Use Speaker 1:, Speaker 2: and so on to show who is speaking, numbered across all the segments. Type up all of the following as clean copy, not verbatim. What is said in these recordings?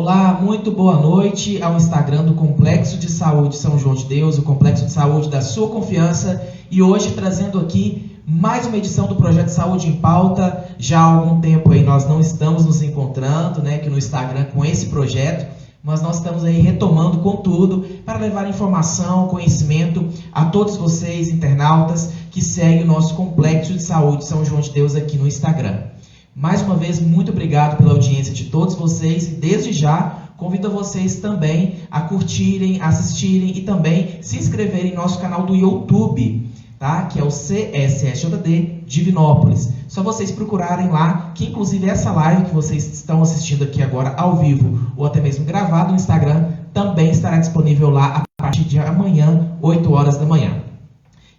Speaker 1: Olá, muito boa noite ao Instagram do Complexo de Saúde São João de Deus, o Complexo de Saúde da sua confiança, e hoje trazendo aqui mais uma edição do Projeto Saúde em Pauta. Já há algum tempo aí nós não estamos nos encontrando, aqui no Instagram com esse projeto, mas nós estamos aí retomando com tudo para levar informação, conhecimento a todos vocês, internautas, que seguem o nosso Complexo de Saúde São João de Deus aqui no Instagram. Mais uma vez, muito obrigado pela audiência de todos vocês e desde já convido vocês também a curtirem, assistirem e também se inscreverem em nosso canal do YouTube, tá? Que é o CSSJD Divinópolis. Só vocês procurarem lá, que inclusive essa live que vocês estão assistindo aqui agora ao vivo ou até mesmo gravado no Instagram também estará disponível lá a partir de amanhã, 8 horas da manhã.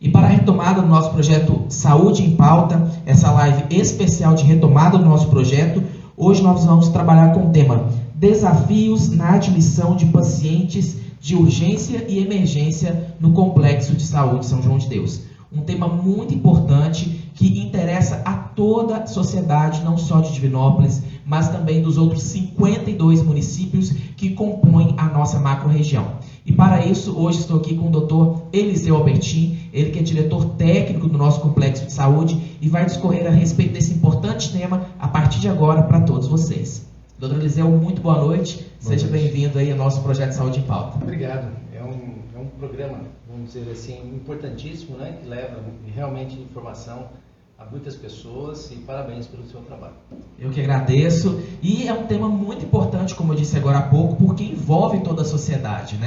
Speaker 1: E para a retomada do nosso projeto Saúde em Pauta, essa live especial de retomada do nosso projeto, hoje nós vamos trabalhar com o tema Desafios na admissão de pacientes de urgência e emergência no Complexo de Saúde São João de Deus. Um tema muito importante que interessa a toda a sociedade, não só de Divinópolis, mas também dos outros 52 municípios que compõem a nossa macro-região. E para isso, hoje estou aqui com o Dr. Eliseu Albertin, ele que é diretor técnico do nosso Complexo de Saúde e vai discorrer a respeito desse importante tema a partir de agora para todos vocês. Dr. Eliseu, muito boa noite. Seja bem-vindo aí ao nosso Projeto Saúde em Pauta.
Speaker 2: Obrigado. É um programa, vamos dizer assim, importantíssimo, que leva realmente informação a muitas pessoas e parabéns pelo seu trabalho.
Speaker 1: Eu que agradeço. E é um tema muito importante, como eu disse agora há pouco, porque envolve toda a sociedade,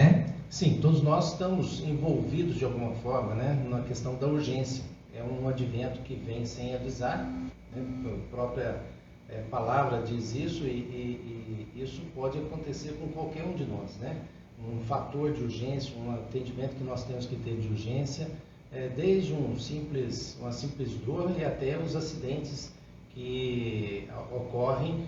Speaker 2: Sim, todos nós estamos envolvidos de alguma forma, na questão da urgência. É um advento que vem sem avisar, A própria palavra diz isso e isso pode acontecer com qualquer um de nós, Um fator de urgência, um atendimento que nós temos que ter de urgência, desde uma simples dor e até os acidentes que ocorrem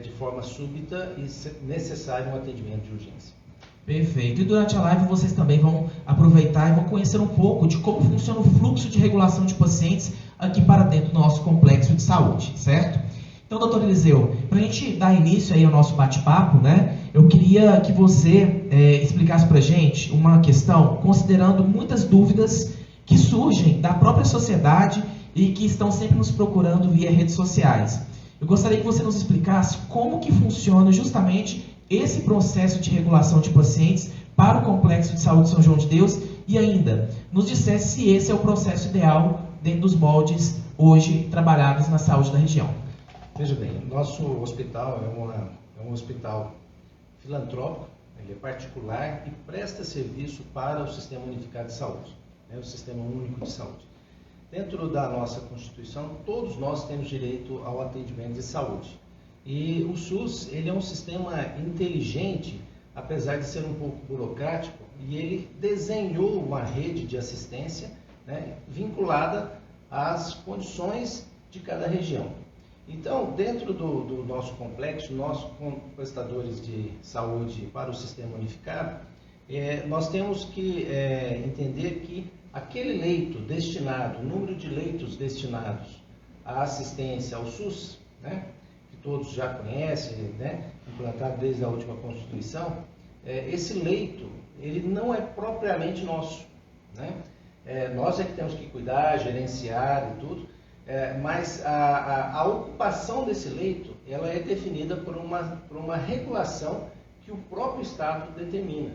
Speaker 2: de forma súbita e necessário um atendimento de urgência.
Speaker 1: Perfeito. E durante a live vocês também vão aproveitar e vão conhecer um pouco de como funciona o fluxo de regulação de pacientes aqui para dentro do nosso complexo de saúde, certo? Então, doutor Eliseu, para a gente dar início aí ao nosso bate-papo, eu queria que você explicasse para a gente uma questão, considerando muitas dúvidas que surgem da própria sociedade e que estão sempre nos procurando via redes sociais. Eu gostaria que você nos explicasse como que funciona justamente esse processo de regulação de pacientes para o Complexo de Saúde São João de Deus e ainda nos dissesse se esse é o processo ideal dentro dos moldes hoje trabalhados na saúde da região.
Speaker 2: Veja bem, nosso hospital é um hospital filantrópico, ele é particular e presta serviço para o Sistema Unificado de Saúde, o Sistema Único de Saúde. Dentro da nossa Constituição, todos nós temos direito ao atendimento de saúde. E o SUS, ele é um sistema inteligente, apesar de ser um pouco burocrático, e ele desenhou uma rede de assistência vinculada às condições de cada região. Então, dentro do nosso complexo, nós, como prestadores de saúde para o Sistema Unificado, nós temos que entender que aquele leito destinado, o número de leitos destinados à assistência ao SUS, que todos já conhecem, implantado desde a última Constituição, esse leito, ele não é propriamente nosso, nós é que temos que cuidar, gerenciar e tudo, mas a ocupação desse leito, ela é definida por uma regulação que o próprio Estado determina,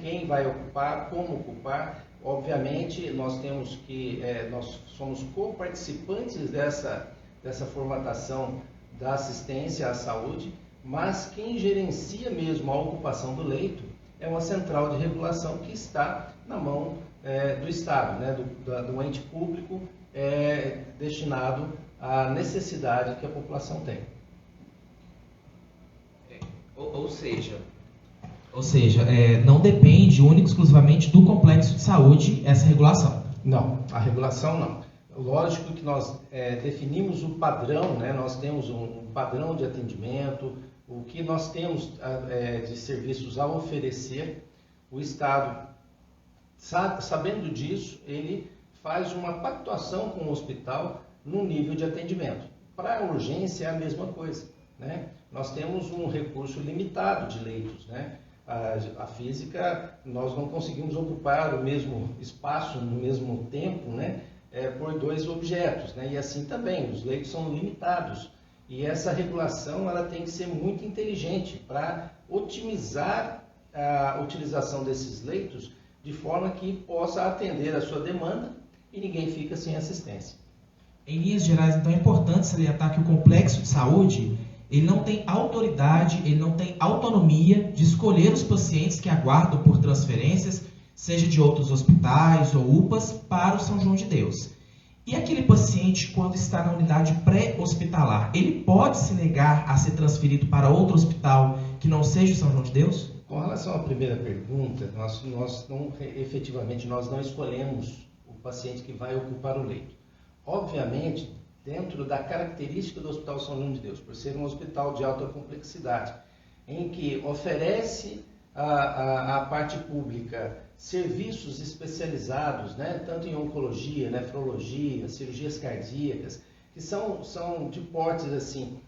Speaker 2: quem vai ocupar, como ocupar. Obviamente, nós somos co-participantes dessa formatação da assistência à saúde, mas quem gerencia mesmo a ocupação do leito é uma central de regulação que está na mão do Estado, do ente público destinado à necessidade que a população tem.
Speaker 1: Ou seja, não depende única e exclusivamente do complexo de saúde essa regulação.
Speaker 2: Não, a regulação não. Lógico que nós definimos o padrão, nós temos um padrão de atendimento, o que nós temos de serviços a oferecer. O Estado, sabendo disso, ele faz uma pactuação com o hospital no nível de atendimento. Para a urgência é a mesma coisa, né? Nós temos um recurso limitado de leitos, né? A física, nós não conseguimos ocupar o mesmo espaço no mesmo tempo, né? Por dois objetos, né? E assim também, os leitos são limitados. E essa regulação ela tem que ser muito inteligente para otimizar a utilização desses leitos de forma que possa atender a sua demanda e ninguém fica sem assistência.
Speaker 1: Em linhas gerais, então, é importante salientar que o complexo de saúde ele não tem autoridade, ele não tem autonomia de escolher os pacientes que aguardam por transferências, seja de outros hospitais ou UPAs, para o São João de Deus. E aquele paciente, quando está na unidade pré-hospitalar, ele pode se negar a ser transferido para outro hospital que não seja o São João de Deus?
Speaker 2: Com relação à primeira pergunta, efetivamente nós não escolhemos o paciente que vai ocupar o leito. Obviamente, dentro da característica do Hospital São João de Deus, por ser um hospital de alta complexidade, em que oferece à parte pública serviços especializados, né, tanto em oncologia, nefrologia, cirurgias cardíacas, que são de portes assim,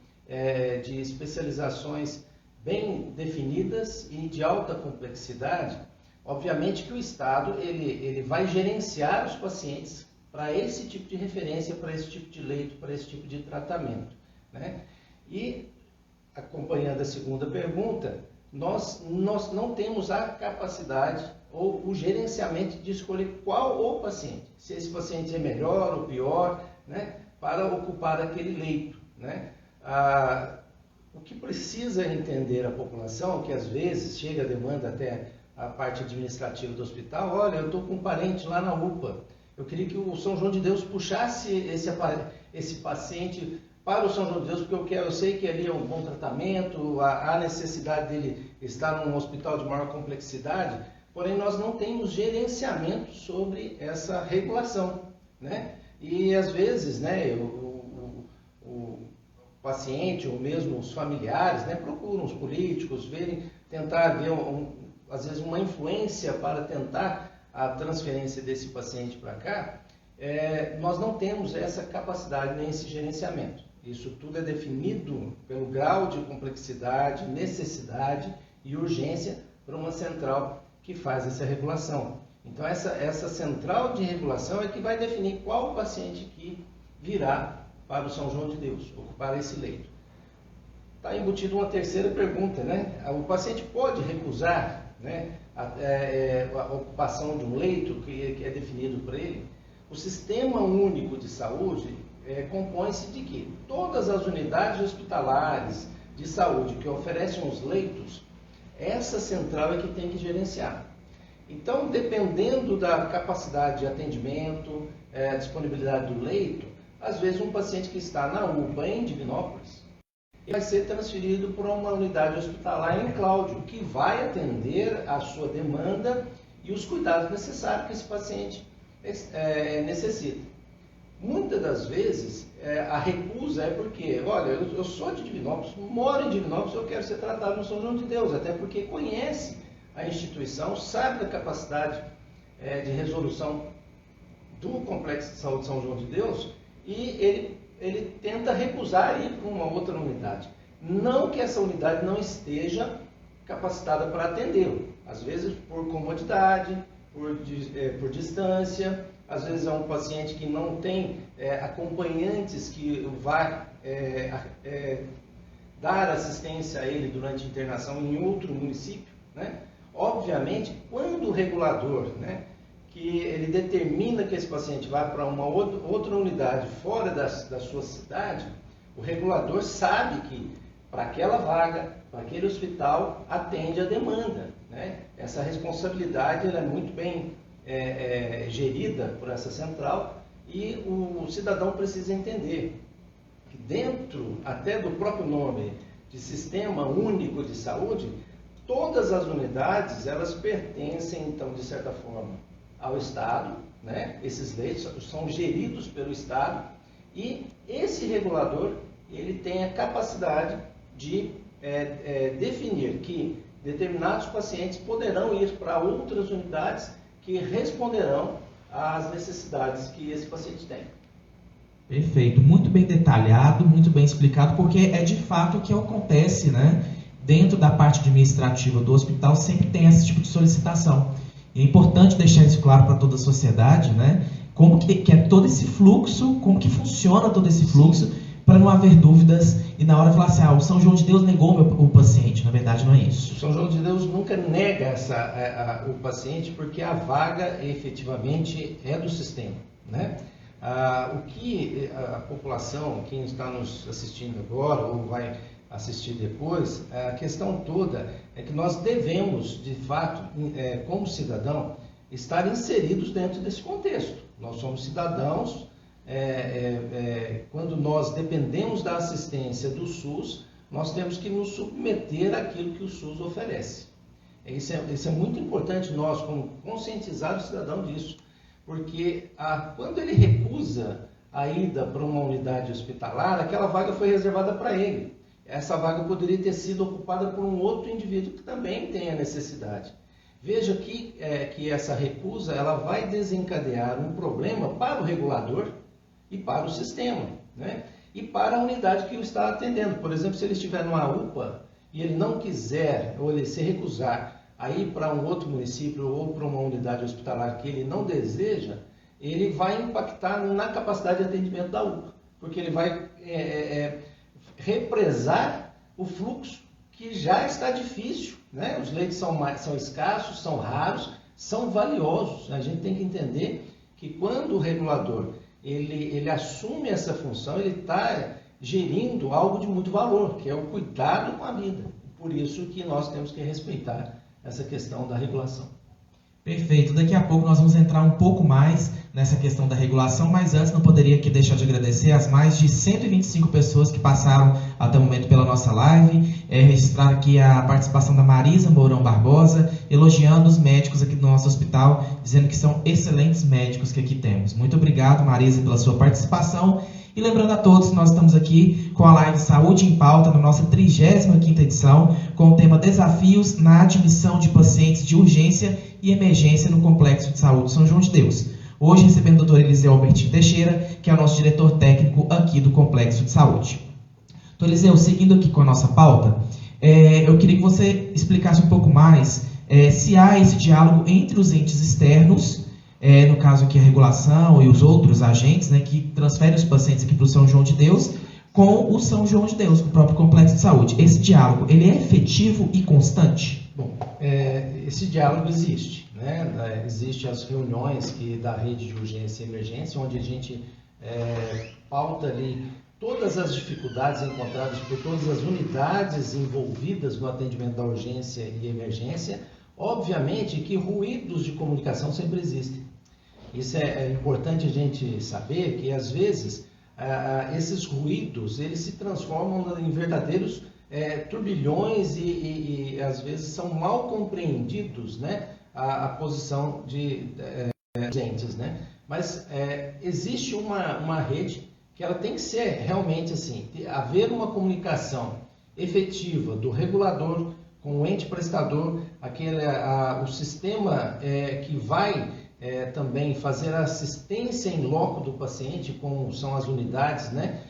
Speaker 2: de especializações bem definidas e de alta complexidade. Obviamente que o Estado ele vai gerenciar os pacientes para esse tipo de referência, para esse tipo de leito, para esse tipo de tratamento, né? E, acompanhando a segunda pergunta, nós não temos a capacidade ou o gerenciamento de escolher qual o paciente, se esse paciente é melhor ou pior, né, para ocupar aquele leito, né? O que precisa entender a população, que às vezes chega a demanda até a parte administrativa do hospital, olha, eu estou com um parente lá na UPA, eu queria que o São João de Deus puxasse esse paciente para o São João de Deus, porque eu sei que ali é um bom tratamento, há necessidade dele estar num hospital de maior complexidade, porém nós não temos gerenciamento sobre essa regulação, né? E às vezes, né, o paciente ou mesmo os familiares, né, procuram os políticos, tentar ver às vezes uma influência para tentar a transferência desse paciente para cá. Nós não temos essa capacidade nem esse gerenciamento. Isso tudo é definido pelo grau de complexidade, necessidade e urgência para uma central que faz essa regulação. Então essa central de regulação é que vai definir qual o paciente que virá para o São João de Deus, ocupar esse leito. Está embutido uma terceira pergunta, né? O paciente pode recusar, né, a ocupação de um leito que é definido por ele? O Sistema Único de Saúde compõe-se de que todas as unidades hospitalares de saúde que oferecem os leitos, essa central é que tem que gerenciar. Então, dependendo da capacidade de atendimento, disponibilidade do leito, às vezes um paciente que está na UPA em Divinópolis vai ser transferido para uma unidade hospitalar em Cláudio, que vai atender a sua demanda e os cuidados necessários que esse paciente necessita. Muitas das vezes a recusa é porque, olha, eu sou de Divinópolis, moro em Divinópolis, eu quero ser tratado no São João de Deus, até porque conhece a instituição, sabe da capacidade de resolução do Complexo de Saúde São João de Deus, e ele tenta recusar ir para uma outra unidade. Não que essa unidade não esteja capacitada para atendê-lo. Às vezes por comodidade, por distância, às vezes é um paciente que não tem acompanhantes que vá dar assistência a ele durante a internação em outro município, né? Obviamente, quando o regulador, né, que ele determina que esse paciente vá para uma outra unidade fora da sua cidade, o regulador sabe que para aquela vaga, para aquele hospital, atende a demanda, né? Essa responsabilidade ela é muito bem gerida por essa central e o cidadão precisa entender que dentro até do próprio nome de Sistema Único de Saúde, todas as unidades elas pertencem, então, de certa forma, ao Estado, né? Esses leitos são geridos pelo Estado e esse regulador ele tem a capacidade de definir que determinados pacientes poderão ir para outras unidades que responderão às necessidades que esse paciente tem.
Speaker 1: Perfeito, muito bem detalhado, muito bem explicado, porque é de fato o que acontece, né? Dentro da parte administrativa do hospital sempre tem esse tipo de solicitação. E é importante deixar isso claro para toda a sociedade, né? Como que é todo esse fluxo, como que funciona todo esse fluxo, para não haver dúvidas e na hora de falar assim, o São João de Deus negou o paciente. Na verdade, não é isso.
Speaker 2: O São João de Deus nunca nega o paciente, porque a vaga efetivamente é do sistema, né? O que a população, quem está nos assistindo agora ou vai assistir depois, a questão toda é que nós devemos, de fato, como cidadão, estar inseridos dentro desse contexto. Nós somos cidadãos, quando nós dependemos da assistência do SUS, nós temos que nos submeter àquilo que o SUS oferece. Isso é muito importante nós, como conscientizados cidadão disso, porque quando ele recusa a ida para uma unidade hospitalar, aquela vaga foi reservada para ele. Essa vaga poderia ter sido ocupada por um outro indivíduo que também tem a necessidade. Veja que essa recusa ela vai desencadear um problema para o regulador e para o sistema, né? E para a unidade que o está atendendo. Por exemplo, se ele estiver numa UPA e ele não quiser, ou ele se recusar a ir para um outro município ou para uma unidade hospitalar que ele não deseja, ele vai impactar na capacidade de atendimento da UPA, porque ele vai represar o fluxo que já está difícil, né? Os leitos são escassos, são raros, são valiosos. A gente tem que entender que quando o regulador ele assume essa função, ele está gerindo algo de muito valor, que é o cuidado com a vida. Por isso que nós temos que respeitar essa questão da regulação.
Speaker 1: Perfeito. Daqui a pouco nós vamos entrar um pouco mais nessa questão da regulação, mas antes não poderia aqui deixar de agradecer as mais de 125 pessoas que passaram até o momento pela nossa live, registrar aqui a participação da Marisa Mourão Barbosa, elogiando os médicos aqui do nosso hospital, dizendo que são excelentes médicos que aqui temos. Muito obrigado, Marisa, pela sua participação. E lembrando a todos que nós estamos aqui com a live Saúde em Pauta, na nossa 35ª edição, com o tema Desafios na admissão de pacientes de urgência e emergência no Complexo de Saúde São João de Deus. Hoje recebendo o Dr. Eliseu Albertinho Teixeira, que é o nosso diretor técnico aqui do Complexo de Saúde. Dr. Eliseu, seguindo aqui com a nossa pauta, eu queria que você explicasse um pouco mais se há esse diálogo entre os entes externos, no caso aqui a regulação e os outros agentes, né, que transferem os pacientes aqui para o São João de Deus, com o São João de Deus, o próprio Complexo de Saúde. Esse diálogo, ele é efetivo e constante?
Speaker 2: Bom, esse diálogo existe, né? Existem as reuniões da rede de urgência e emergência, onde a gente pauta ali todas as dificuldades encontradas por todas as unidades envolvidas no atendimento da urgência e emergência. Obviamente que ruídos de comunicação sempre existem. Isso é importante a gente saber que, às vezes, esses ruídos eles se transformam em verdadeiros turbilhões e às vezes, são mal compreendidos, né, a posição de entes, né? Mas existe uma rede que ela tem que ser realmente assim, haver uma comunicação efetiva do regulador com o ente prestador, o sistema que vai também fazer a assistência em loco do paciente, como são as unidades, né,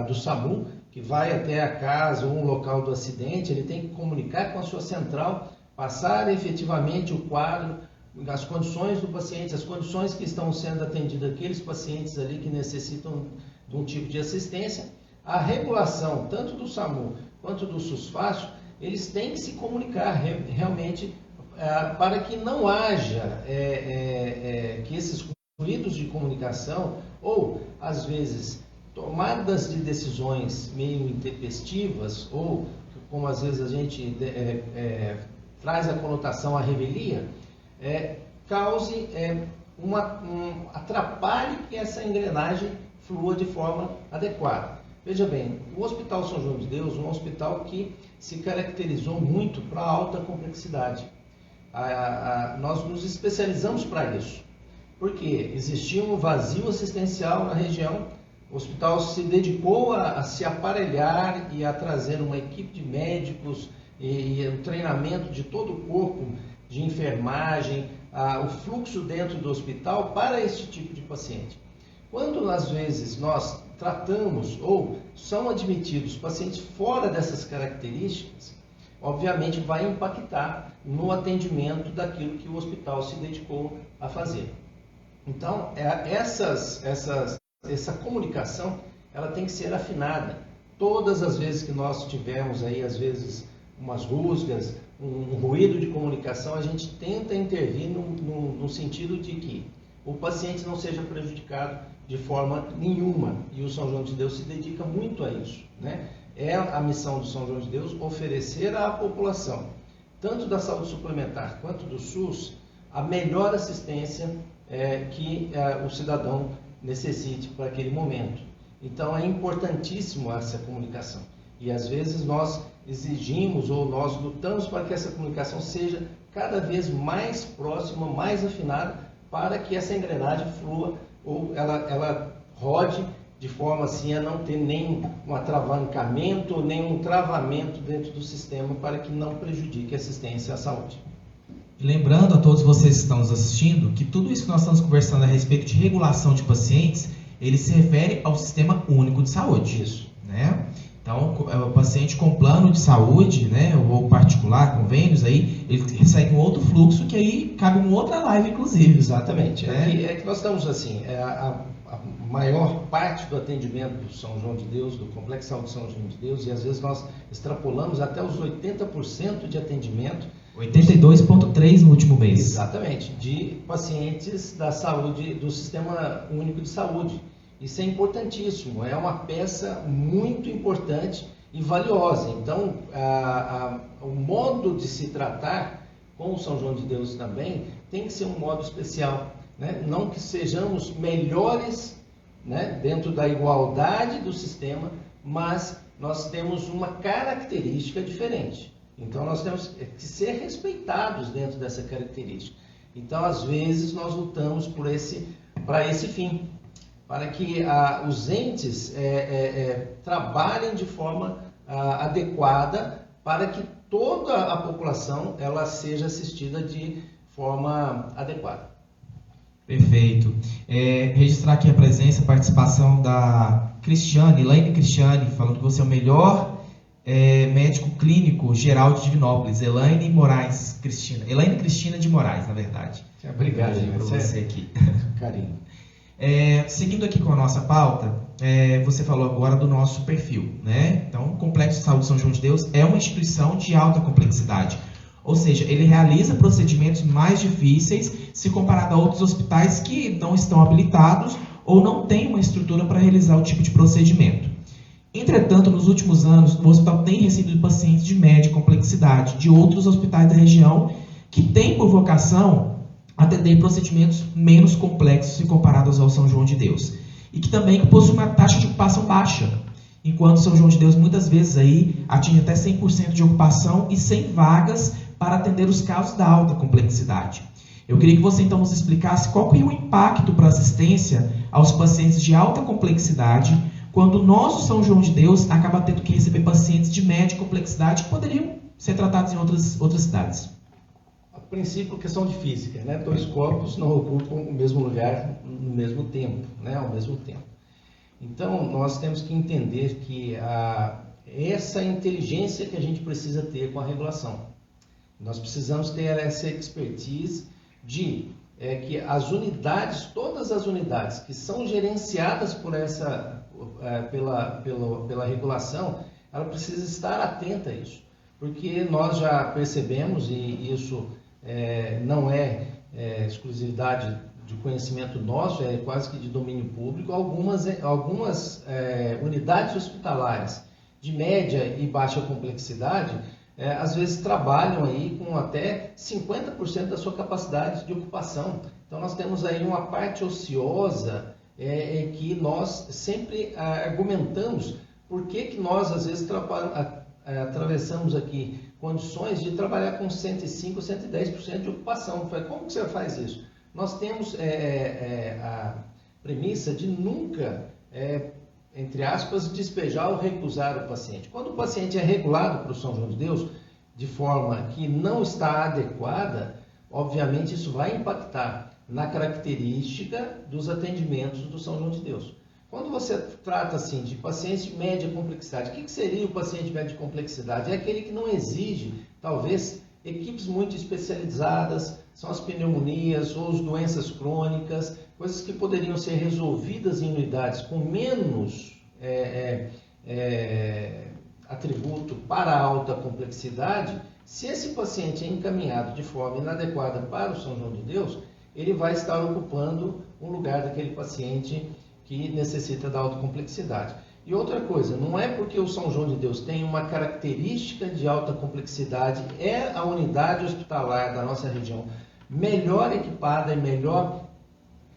Speaker 2: do SAMU, que vai até a casa ou um local do acidente. Ele tem que comunicar com a sua central, passar efetivamente o quadro, as condições do paciente, as condições que estão sendo atendidos, aqueles pacientes ali que necessitam de um tipo de assistência. A regulação, tanto do SAMU quanto do SUSFácil, eles têm que se comunicar realmente para que não haja que esses ruídos de comunicação ou, às vezes, tomadas de decisões meio intempestivas ou, como às vezes a gente traz a conotação à revelia, cause atrapalhe que essa engrenagem flua de forma adequada. Veja bem, o Hospital São João de Deus é um hospital que se caracterizou muito para a alta complexidade. Nós nos especializamos para isso, porque existia um vazio assistencial na região. O hospital se dedicou a se aparelhar e a trazer uma equipe de médicos e o treinamento de todo o corpo de enfermagem, o fluxo dentro do hospital para esse tipo de paciente. Quando, às vezes, nós tratamos ou são admitidos pacientes fora dessas características, obviamente vai impactar no atendimento daquilo que o hospital se dedicou a fazer. Então, essa comunicação, ela tem que ser afinada. Todas as vezes que nós tivermos aí, às vezes, umas rusgas, um ruído de comunicação, a gente tenta intervir no sentido de que o paciente não seja prejudicado de forma nenhuma. E o São João de Deus se dedica muito a isso, né? É a missão do São João de Deus oferecer à população, tanto da saúde suplementar quanto do SUS, a melhor assistência que o cidadão necessite para aquele momento. Então é importantíssimo essa comunicação. E às vezes nós exigimos ou nós lutamos para que essa comunicação seja cada vez mais próxima, mais afinada, para que essa engrenagem flua ou ela rode de forma assim a não ter nem um atravancamento, nem um travamento dentro do sistema para que não prejudique a assistência à saúde.
Speaker 1: Lembrando a todos vocês que estão nos assistindo que tudo isso que nós estamos conversando a respeito de regulação de pacientes, ele se refere ao Sistema Único de Saúde.
Speaker 2: Isso.
Speaker 1: Né? Então, o paciente com plano de saúde, né, ou particular, convênios, aí, ele segue um outro fluxo que aí cabe uma outra live, inclusive.
Speaker 2: Exatamente. É que nós estamos assim, a maior parte do atendimento do São João de Deus, do Complexo de Saúde São João de Deus, e às vezes nós extrapolamos até os 80% de atendimento.
Speaker 1: 82,3% no último mês.
Speaker 2: Exatamente, de pacientes da saúde, do Sistema Único de Saúde. Isso é importantíssimo, é uma peça muito importante e valiosa. Então, o modo de se tratar com o São João de Deus também tem que ser um modo especial, né? Não que sejamos melhores, né, dentro da igualdade do sistema, mas nós temos uma característica diferente. Então, nós temos que ser respeitados dentro dessa característica. Então, às vezes, nós lutamos para esse fim, para que os entes trabalhem de forma adequada para que toda a população ela seja assistida de forma adequada.
Speaker 1: Perfeito. Registrar aqui a presença, a participação da Elaine Cristiane, falando que você é o melhor médico clínico geral de Divinópolis. Elaine Cristina de Moraes, na verdade.
Speaker 2: Obrigado
Speaker 1: por você aqui.
Speaker 2: Carinho.
Speaker 1: Seguindo aqui com a nossa pauta, você falou agora do nosso perfil, né? Então, o Complexo de Saúde São João de Deus é uma instituição de alta complexidade, ou seja, ele realiza procedimentos mais difíceis se comparado a outros hospitais que não estão habilitados ou não têm uma estrutura para realizar o tipo de procedimento. Entretanto, nos últimos anos, o hospital tem recebido pacientes de média complexidade de outros hospitais da região que têm por vocação atender procedimentos menos complexos se comparados ao São João de Deus, e que também possui uma taxa de ocupação baixa, enquanto São João de Deus muitas vezes aí atinge até 100% de ocupação e 100 vagas para atender os casos da alta complexidade. Eu queria que você então nos explicasse qual que é o impacto para a assistência aos pacientes de alta complexidade quando o nosso São João de Deus acaba tendo que receber pacientes de média complexidade que poderiam ser tratados em outras cidades.
Speaker 2: A princípio, questão de física, né? 2 corpos não ocupam o mesmo lugar no mesmo tempo, né? Ao mesmo tempo. Então, nós temos que entender que essa inteligência que a gente precisa ter com a regulação. Nós precisamos ter essa expertise de que as unidades, todas as unidades que são gerenciadas pela regulação, ela precisa estar atenta a isso. Porque nós já percebemos, e isso não é exclusividade de conhecimento nosso, é quase que de domínio público, algumas unidades hospitalares de média e baixa complexidade, às vezes trabalham aí com até 50% da sua capacidade de ocupação. Então nós temos aí uma parte ociosa que nós sempre argumentamos por que nós às vezes atravessamos aqui condições de trabalhar com 105%, 110% de ocupação. Como que você faz isso? Nós temos a premissa de nunca, entre aspas, despejar ou recusar o paciente. Quando o paciente é regulado para o São João de Deus de forma que não está adequada, obviamente isso vai impactar na característica dos atendimentos do São João de Deus. Quando você trata assim de paciente de média complexidade, o que seria o paciente de média complexidade? É aquele que não exige, talvez, equipes muito especializadas, são as pneumonias ou as doenças crônicas, coisas que poderiam ser resolvidas em unidades com menos atributo para a alta complexidade. Se esse paciente é encaminhado de forma inadequada para o São João de Deus, ele vai estar ocupando um lugar daquele paciente que necessita da alta complexidade. E outra coisa, não é porque o São João de Deus tem uma característica de alta complexidade, é a unidade hospitalar da nossa região melhor equipada e melhor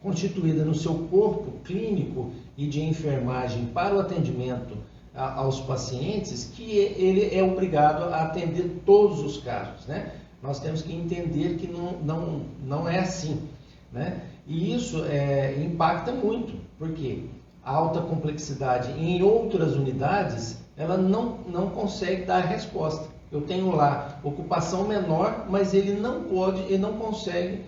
Speaker 2: constituída no seu corpo clínico e de enfermagem para o atendimento aos pacientes, que ele é obrigado a atender todos os casos, né? Nós temos que entender que não é assim, né? E isso impacta muito, porque a alta complexidade em outras unidades, ela não consegue dar a resposta. Eu tenho lá ocupação menor, mas ele não consegue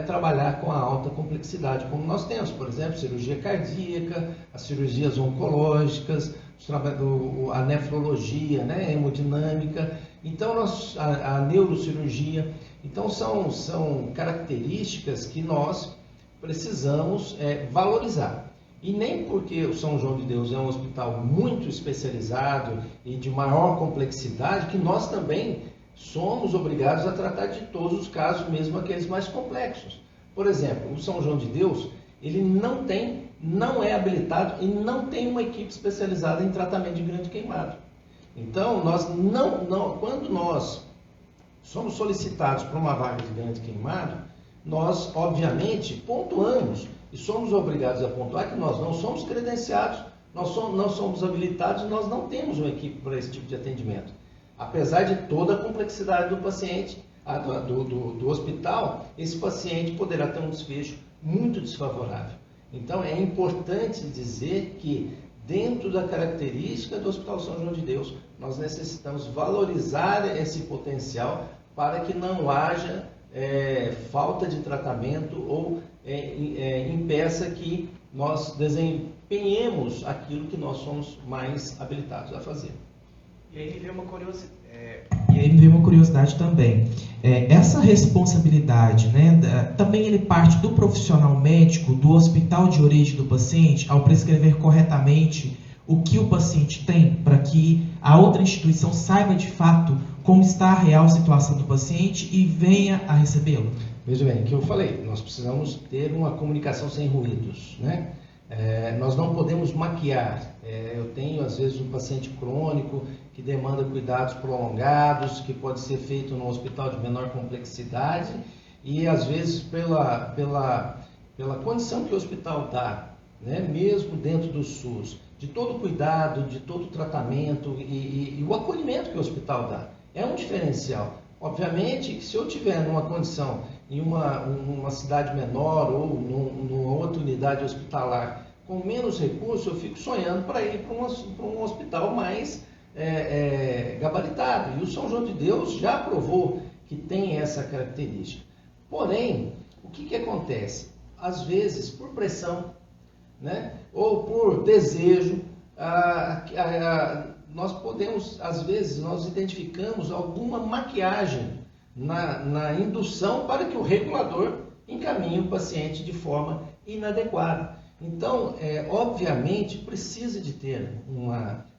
Speaker 2: trabalhar com a alta complexidade, como nós temos, por exemplo, cirurgia cardíaca, as cirurgias oncológicas, a nefrologia, né, a hemodinâmica, então a neurocirurgia. Então são características que nós precisamos valorizar. E nem porque o São João de Deus é um hospital muito especializado e de maior complexidade, que nós também somos obrigados a tratar de todos os casos, mesmo aqueles mais complexos. Por exemplo, o São João de Deus, ele não é habilitado e não tem uma equipe especializada em tratamento de grande queimado. Então, quando nós somos solicitados para uma vaga de grande queimado, nós, obviamente, pontuamos e somos obrigados a pontuar que nós não somos credenciados, não somos habilitados e nós não temos uma equipe para esse tipo de atendimento. Apesar de toda a complexidade do paciente, do hospital, esse paciente poderá ter um desfecho muito desfavorável. Então, é importante dizer que, dentro da característica do Hospital São João de Deus, nós necessitamos valorizar esse potencial para que não haja falta de tratamento ou impeça que nós desempenhemos aquilo que nós somos mais habilitados a fazer.
Speaker 1: E aí me veio uma curiosidade também. Essa responsabilidade, né, também ele parte do profissional médico, do hospital de origem do paciente, ao prescrever corretamente o que o paciente tem, para que a outra instituição saiba de fato como está a real situação do paciente e venha a recebê-lo?
Speaker 2: Veja bem, o que eu falei, nós precisamos ter uma comunicação sem ruídos, né? Nós não podemos maquiar. Eu tenho, às vezes, um paciente crônico que demanda cuidados prolongados, que pode ser feito num hospital de menor complexidade e, às vezes, pela condição que o hospital dá, né, mesmo dentro do SUS, de todo o cuidado, de todo o tratamento e o acolhimento que o hospital dá. É um diferencial. Obviamente que se eu tiver numa condição em uma cidade menor ou numa outra unidade hospitalar com menos recursos, eu fico sonhando para ir para um hospital mais gabaritado. E o São João de Deus já provou que tem essa característica. Porém, o que acontece? Às vezes, por pressão, né, ou por desejo, nós podemos, às vezes, nós identificamos alguma maquiagem na indução para que o regulador encaminhe o paciente de forma inadequada. Então, obviamente, precisa de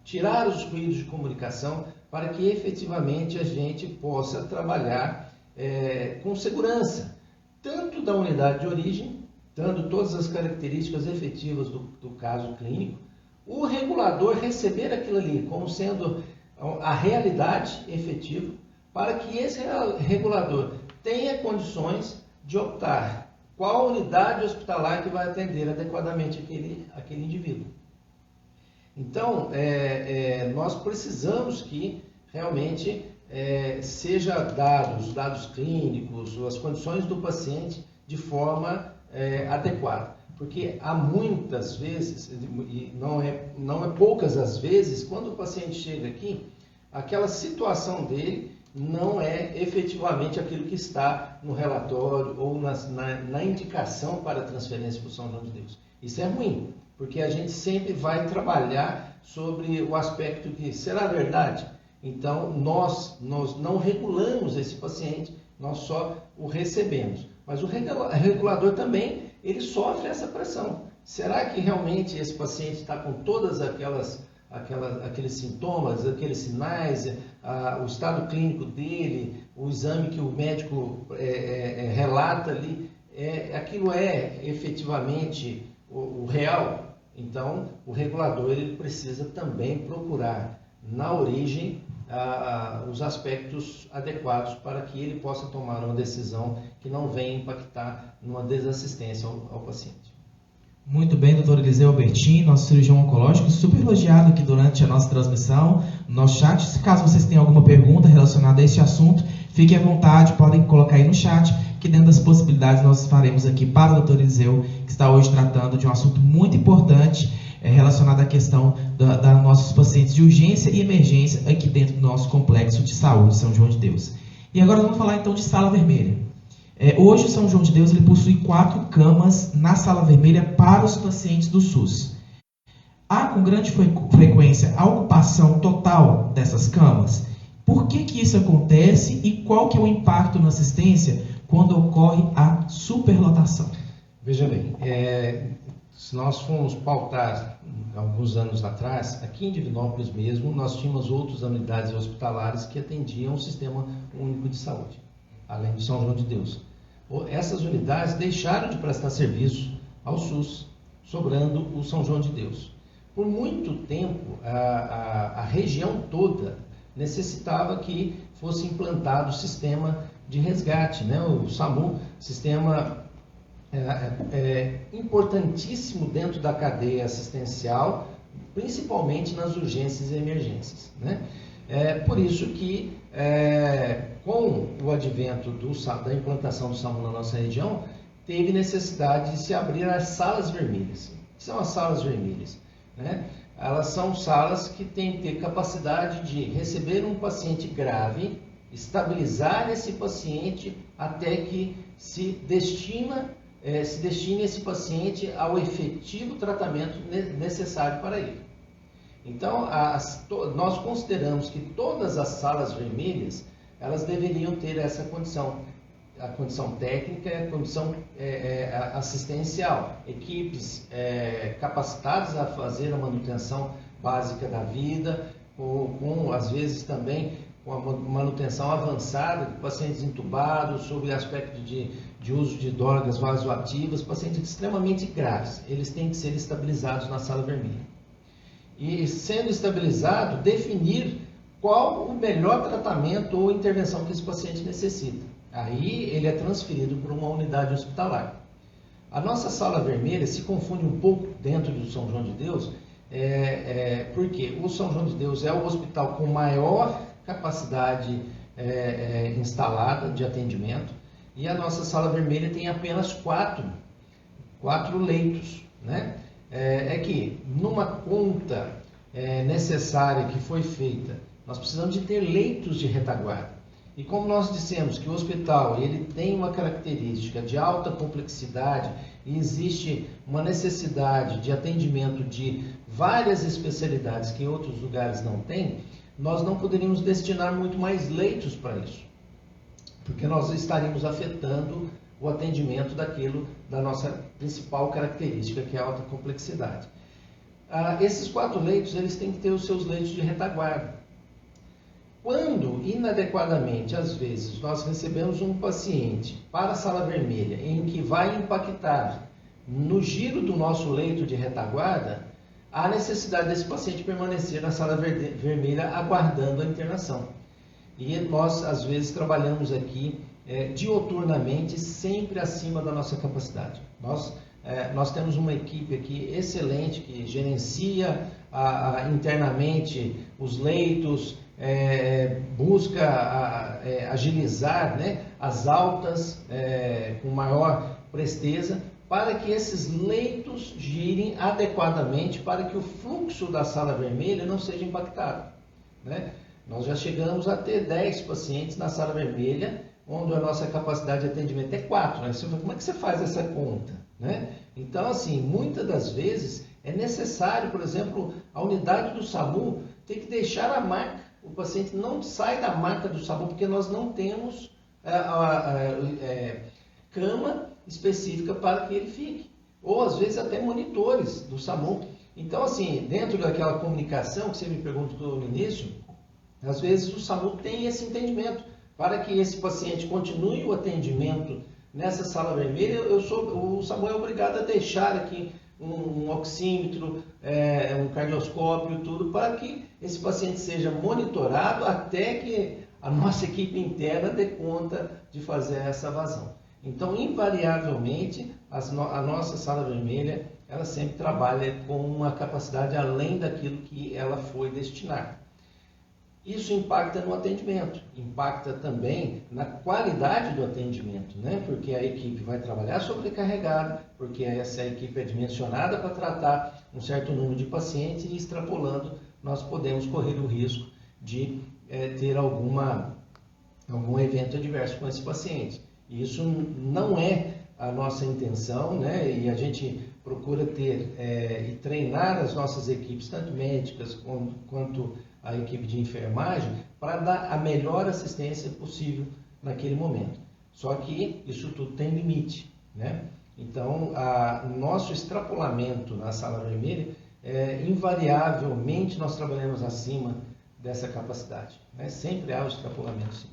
Speaker 2: tirar os ruídos de comunicação para que efetivamente a gente possa trabalhar com segurança, tanto da unidade de origem, dando todas as características efetivas do caso clínico, o regulador receber aquilo ali como sendo a realidade efetiva, para que esse regulador tenha condições de optar qual unidade hospitalar que vai atender adequadamente aquele indivíduo. Então, nós precisamos que realmente seja dados clínicos, as condições do paciente de forma adequada. Porque há muitas vezes, e não é poucas as vezes, quando o paciente chega aqui, aquela situação dele, não é efetivamente aquilo que está no relatório ou na indicação para transferência para o São João de Deus. Isso é ruim, porque a gente sempre vai trabalhar sobre o aspecto que será verdade. Então, nós não regulamos esse paciente, nós só o recebemos. Mas o regulador também, ele sofre essa pressão. Será que realmente esse paciente está com todas aqueles sintomas, aqueles sinais, o estado clínico dele, o exame que o médico relata ali, aquilo é efetivamente o real? Então, o regulador ele precisa também procurar na origem os aspectos adequados para que ele possa tomar uma decisão que não venha impactar numa desassistência ao paciente.
Speaker 1: Muito bem, doutor Eliseu Albertin, nosso cirurgião oncológico, super elogiado aqui durante a nossa transmissão, no nosso chat. Caso vocês tenham alguma pergunta relacionada a este assunto, fiquem à vontade, podem colocar aí no chat, que dentro das possibilidades nós faremos aqui para o doutor Eliseu, que está hoje tratando de um assunto muito importante, relacionado à questão dos nossos pacientes de urgência e emergência aqui dentro do nosso complexo de saúde São João de Deus. E agora vamos falar então de sala vermelha. Hoje o São João de Deus ele possui 4 camas na sala vermelha para os pacientes do SUS. Há com grande frequência a ocupação total dessas camas. Por que isso acontece e qual que é o impacto na assistência quando ocorre a superlotação?
Speaker 2: Veja bem, se nós formos pautar alguns anos atrás, aqui em Divinópolis mesmo, nós tínhamos outras unidades hospitalares que atendiam o Sistema Único de Saúde, além do São João de Deus. Essas unidades deixaram de prestar serviço ao SUS, sobrando o São João de Deus. Por muito tempo, a região toda necessitava que fosse implantado o sistema de resgate, né? O SAMU, sistema importantíssimo dentro da cadeia assistencial, principalmente nas urgências e emergências, né? Por isso que, com o advento da implantação do SAMU na nossa região, teve necessidade de se abrir as salas vermelhas. O que são as salas vermelhas? Né? Elas são salas que têm que ter capacidade de receber um paciente grave, estabilizar esse paciente até que se destine esse paciente ao efetivo tratamento necessário para ele. Então, nós consideramos que todas as salas vermelhas, elas deveriam ter essa condição, a condição técnica e a condição assistencial. Equipes capacitadas a fazer a manutenção básica da vida, às vezes também com a manutenção avançada de pacientes entubados, sob o aspecto de uso de drogas vasoativas, pacientes extremamente graves. Eles têm que ser estabilizados na sala vermelha. E, sendo estabilizado, definir qual o melhor tratamento ou intervenção que esse paciente necessita. Aí ele é transferido para uma unidade hospitalar. A nossa sala vermelha se confunde um pouco dentro do São João de Deus, porque o São João de Deus é o hospital com maior capacidade instalada de atendimento, e a nossa sala vermelha tem apenas 4 leitos, né? Que numa conta necessária que foi feita, nós precisamos de ter leitos de retaguarda. E como nós dissemos que o hospital ele tem uma característica de alta complexidade e existe uma necessidade de atendimento de várias especialidades que em outros lugares não tem, nós não poderíamos destinar muito mais leitos para isso, porque nós estaríamos afetando o atendimento da nossa principal característica, que é a alta complexidade. Esses 4 leitos, eles têm que ter os seus leitos de retaguarda. Quando, inadequadamente, às vezes, nós recebemos um paciente para a sala vermelha, em que vai impactar no giro do nosso leito de retaguarda, há necessidade desse paciente permanecer na sala vermelha aguardando a internação. E nós, às vezes, trabalhamos aqui dioturnamente, sempre acima da nossa capacidade. Nós temos uma equipe aqui excelente que gerencia internamente os leitos, busca agilizar, né, as altas com maior presteza, para que esses leitos girem adequadamente, para que o fluxo da sala vermelha não seja impactado, né? Nós já chegamos a ter 10 pacientes na sala vermelha, onde a nossa capacidade de atendimento é 4. Né? Você fala, como é que você faz essa conta? Né? Então, assim, muitas das vezes é necessário, por exemplo, a unidade do SAMU tem que deixar a maca. O paciente não sai da maca do SAMU porque nós não temos cama específica para que ele fique. Ou, às vezes, até monitores do SAMU. Então, assim, dentro daquela comunicação que você me perguntou no início, às vezes o SAMU tem esse entendimento. Para que esse paciente continue o atendimento nessa sala vermelha, o SAMU é obrigado a deixar aqui um oxímetro, um cardioscópio, tudo, para que esse paciente seja monitorado até que a nossa equipe interna dê conta de fazer essa vazão. Então, invariavelmente, a nossa sala vermelha, ela sempre trabalha com uma capacidade além daquilo que ela foi destinada. Isso impacta no atendimento, impacta também na qualidade do atendimento, né? Porque a equipe vai trabalhar sobrecarregada, porque essa equipe é dimensionada para tratar um certo número de pacientes e extrapolando, nós podemos correr o risco de ter algum evento adverso com esse paciente. Isso não é a nossa intenção, né? E a gente procura ter e treinar as nossas equipes, tanto médicas quanto a equipe de enfermagem, para dar a melhor assistência possível naquele momento. Só que isso tudo tem limite, né? Então, o nosso extrapolamento na sala vermelha, invariavelmente nós trabalhamos acima dessa capacidade, né? Sempre há o extrapolamento, sim.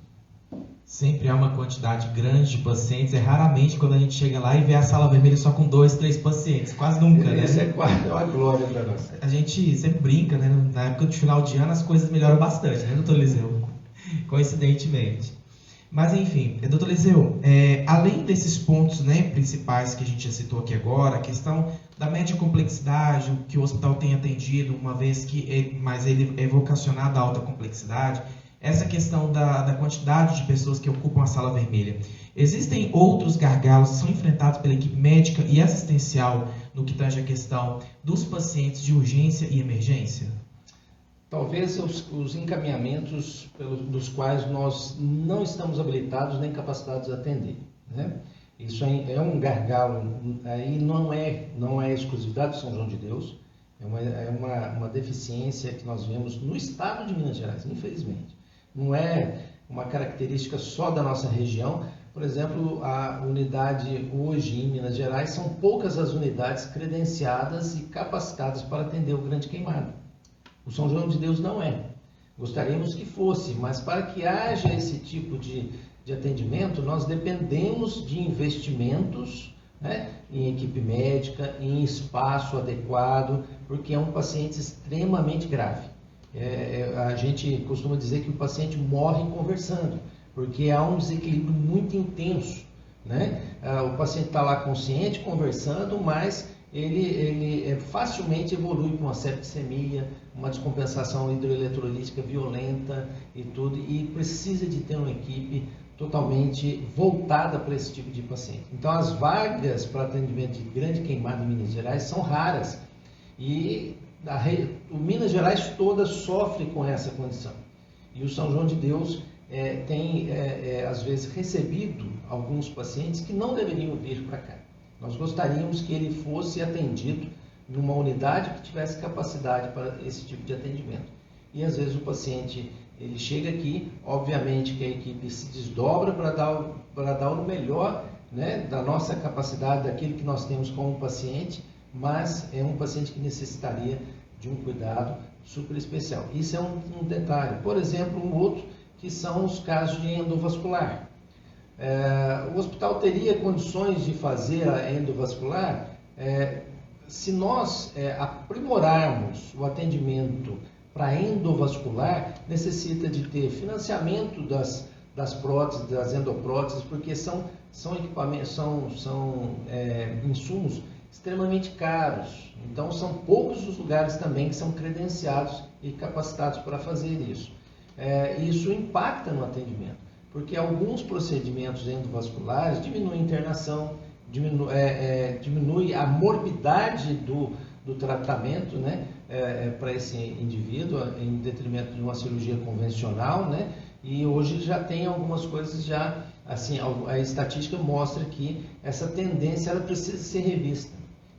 Speaker 1: Sempre há uma quantidade grande de pacientes, raramente quando a gente chega lá e vê a sala vermelha só com 2, 3 pacientes, quase nunca, né?
Speaker 2: Isso é quase uma glória para nós.
Speaker 1: A gente sempre brinca, né? Na época do final de ano as coisas melhoram bastante, né, doutor Eliseu? Coincidentemente. Mas enfim, doutor Eliseu, além desses pontos, né, principais que a gente já citou aqui agora, a questão da média complexidade, o que o hospital tem atendido, uma vez que ele é vocacionado à alta complexidade, essa questão da quantidade de pessoas que ocupam a sala vermelha. Existem outros gargalos que são enfrentados pela equipe médica e assistencial no que tange a questão dos pacientes de urgência e emergência?
Speaker 2: Talvez os encaminhamentos dos quais nós não estamos habilitados nem capacitados a atender, né? Isso é um gargalo, aí não é exclusividade de São João de Deus, é uma deficiência que nós vemos no estado de Minas Gerais, infelizmente. Não é uma característica só da nossa região. Por exemplo, a unidade hoje em Minas Gerais, são poucas as unidades credenciadas e capacitadas para atender o Grande Queimado. O São João de Deus não é. Gostaríamos que fosse, mas para que haja esse tipo de atendimento, nós dependemos de investimentos, né, em equipe médica, em espaço adequado, porque é um paciente extremamente grave. A gente costuma dizer que o paciente morre conversando, porque há um desequilíbrio muito intenso, né? O paciente está lá consciente, conversando, mas ele facilmente evolui com uma septicemia, uma descompensação hidroeletrolítica violenta e tudo, e precisa de ter uma equipe totalmente voltada para esse tipo de paciente. Então, as vagas para atendimento de grande queimada em Minas Gerais são raras, e o Minas Gerais toda sofre com essa condição. E o São João de Deus tem, às vezes, recebido alguns pacientes que não deveriam vir para cá. Nós gostaríamos que ele fosse atendido numa unidade que tivesse capacidade para esse tipo de atendimento. E, às vezes, o paciente ele chega aqui, obviamente que a equipe se desdobra para dar o melhor, né, da nossa capacidade, daquilo que nós temos como paciente, mas é um paciente que necessitaria de um cuidado super especial. Isso é um detalhe. Por exemplo, um outro que são os casos de endovascular. O hospital teria condições de fazer a endovascular se nós aprimorarmos o atendimento para endovascular. Necessita de ter financiamento das próteses, das endopróteses, porque são equipamentos, são insumos extremamente caros. Então, são poucos os lugares também que são credenciados e capacitados para fazer isso. Isso impacta no atendimento, porque alguns procedimentos endovasculares diminuem a internação, diminui a morbidade do tratamento, né? para esse indivíduo, em detrimento de uma cirurgia convencional, né? E hoje já tem algumas coisas já, assim, a estatística mostra que essa tendência ela precisa ser revista,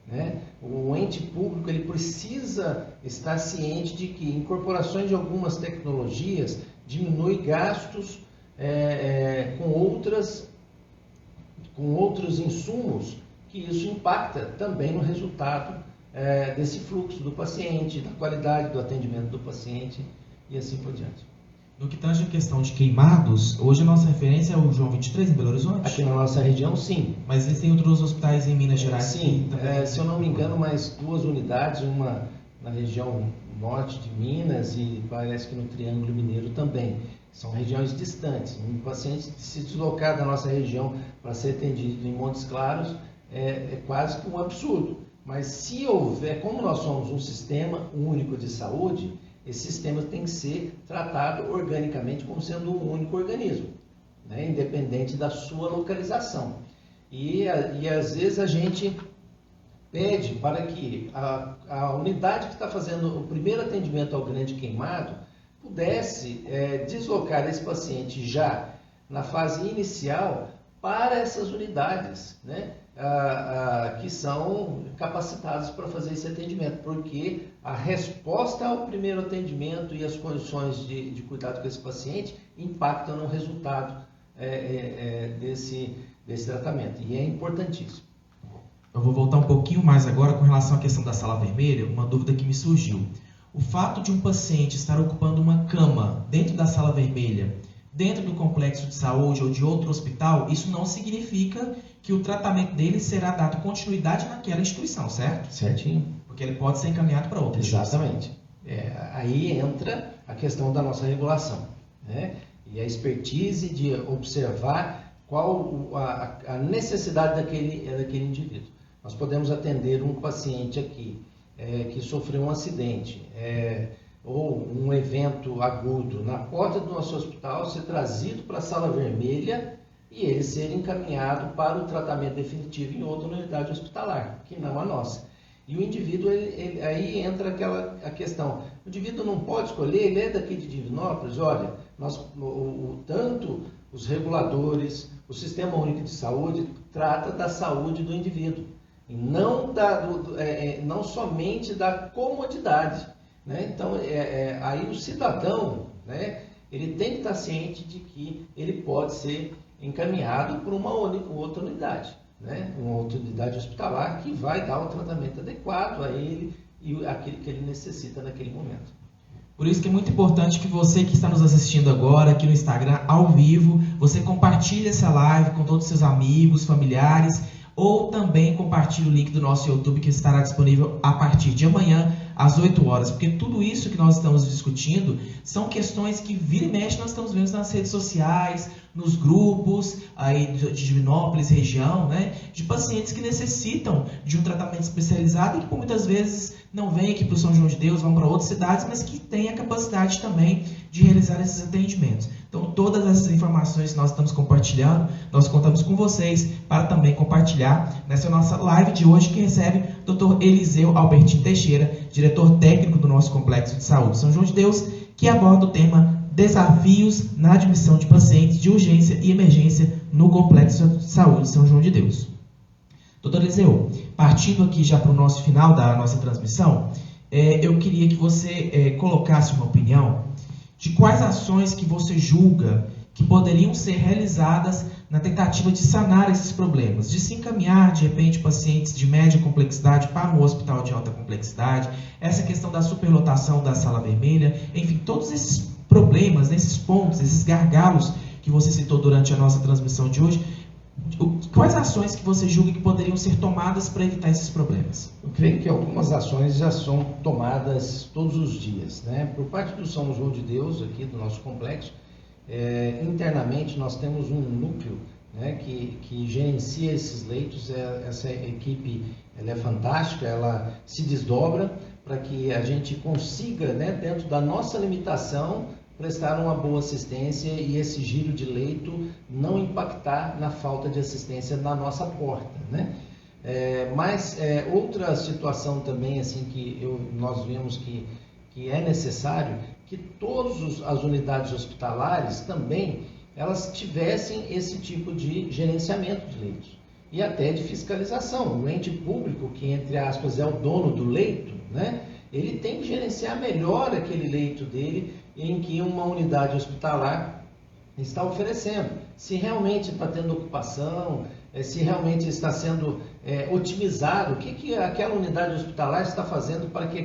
Speaker 2: né? O ente público ele precisa estar ciente de que incorporações de algumas tecnologias diminui gastos com outros insumos, que isso impacta também no resultado desse fluxo do paciente, da qualidade do atendimento do paciente e assim por diante.
Speaker 1: No que tange a questão de queimados, hoje a nossa referência é o João 23 em Belo Horizonte?
Speaker 2: Aqui na nossa região, sim.
Speaker 1: Mas existem outros hospitais em Minas Gerais?
Speaker 2: Sim, se eu não me engano, mais 2 unidades, uma na região norte de Minas e parece que no Triângulo Mineiro também. São regiões distantes. Um paciente se deslocar da nossa região para ser atendido em Montes Claros é quase que um absurdo. Mas se houver, como nós somos um sistema único de saúde, esse sistema tem que ser tratado organicamente como sendo um único organismo, né? Independente da sua localização. E às vezes a gente pede para que a unidade que está fazendo o primeiro atendimento ao grande queimado pudesse deslocar esse paciente já na fase inicial para essas unidades, né? Que são capacitadas para fazer esse atendimento, porque a resposta ao primeiro atendimento e as condições de cuidado com esse paciente impactam no resultado desse tratamento, e é importantíssimo.
Speaker 1: Eu vou voltar um pouquinho mais agora com relação à questão da sala vermelha, uma dúvida que me surgiu. O fato de um paciente estar ocupando uma cama dentro da sala vermelha, dentro do complexo de saúde ou de outro hospital, isso não significa que o tratamento dele será dado continuidade naquela instituição, certo?
Speaker 2: Certinho.
Speaker 1: Porque ele pode ser encaminhado para outra instituição.
Speaker 2: Exatamente. Aí entra a questão da nossa regulação, né? E a expertise de observar qual a necessidade daquele indivíduo. Nós podemos atender um paciente aqui que sofreu um acidente ou um evento agudo na porta do nosso hospital, ser trazido para a sala vermelha e ele ser encaminhado para o tratamento definitivo em outra unidade hospitalar, que não a nossa. E o indivíduo, aí entra a questão, o indivíduo não pode escolher, ele é daqui de Divinópolis, olha, tanto os reguladores, o Sistema Único de Saúde trata da saúde do indivíduo, e não somente da comodidade, né? Então, aí o cidadão, né, ele tem que estar ciente de que ele pode ser encaminhado para uma outra unidade, né? Uma outra unidade hospitalar que vai dar o tratamento adequado a ele e aquele que ele necessita naquele momento.
Speaker 1: Por isso que é muito importante que você que está nos assistindo agora, aqui no Instagram, ao vivo, você compartilhe essa live com todos os seus amigos, familiares, ou também compartilhe o link do nosso YouTube que estará disponível a partir de amanhã, às 8 horas, porque tudo isso que nós estamos discutindo são questões que vira e mexe nós estamos vendo nas redes sociais, nos grupos aí de Divinópolis, região, né, de pacientes que necessitam de um tratamento especializado e que muitas vezes não vêm aqui para o São João de Deus, vão para outras cidades, mas que têm a capacidade também de realizar esses atendimentos. Então, todas essas informações que nós estamos compartilhando, nós contamos com vocês para também compartilhar nessa nossa live de hoje, que recebe o Dr. Eliseu Albertino Teixeira, diretor técnico do nosso Complexo de Saúde São João de Deus, que aborda o tema Desafios na admissão de pacientes de urgência e emergência no Complexo de Saúde São João de Deus. Doutor Eliseu, partindo aqui já para o nosso final da nossa transmissão, eu queria que você colocasse uma opinião de quais ações que você julga que poderiam ser realizadas na tentativa de sanar esses problemas, de se encaminhar, de repente, pacientes de média complexidade para um hospital de alta complexidade, essa questão da superlotação da sala vermelha, enfim, todos esses problemas, esses pontos, esses gargalos que você citou durante a nossa transmissão de hoje, quais ações que você julga que poderiam ser tomadas para evitar esses problemas?
Speaker 2: Eu creio que algumas ações já são tomadas todos os dias, né? Por parte do São João de Deus, aqui do nosso complexo, internamente nós temos um núcleo, né, que gerencia esses leitos. Essa equipe ela é fantástica, ela se desdobra para que a gente consiga, né, dentro da nossa limitação, prestar uma boa assistência e esse giro de leito não impactar na falta de assistência na nossa porta, né? Mas outra situação também assim que nós vemos que é necessário que todas as unidades hospitalares também elas tivessem esse tipo de gerenciamento de leitos e até de fiscalização. O ente público, que entre aspas é o dono do leito, né, ele tem que gerenciar melhor aquele leito dele em que uma unidade hospitalar está oferecendo. Se realmente está tendo ocupação, se realmente está sendo otimizado, o que aquela unidade hospitalar está fazendo para que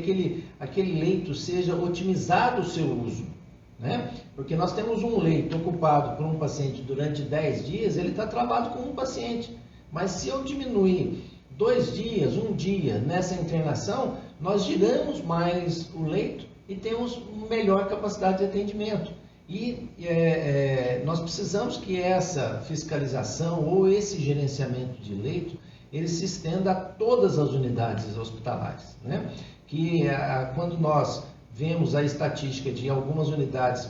Speaker 2: aquele leito seja otimizado o seu uso. Né? Porque nós temos um leito ocupado por um paciente durante 10 dias, ele está travado com um paciente. Mas se eu diminuir 2 dias, 1 dia nessa internação, nós giramos mais o leito e temos melhor capacidade de atendimento. E nós precisamos que essa fiscalização ou esse gerenciamento de leito, ele se estenda a todas as unidades hospitalares. Né? Que quando nós vemos a estatística de algumas unidades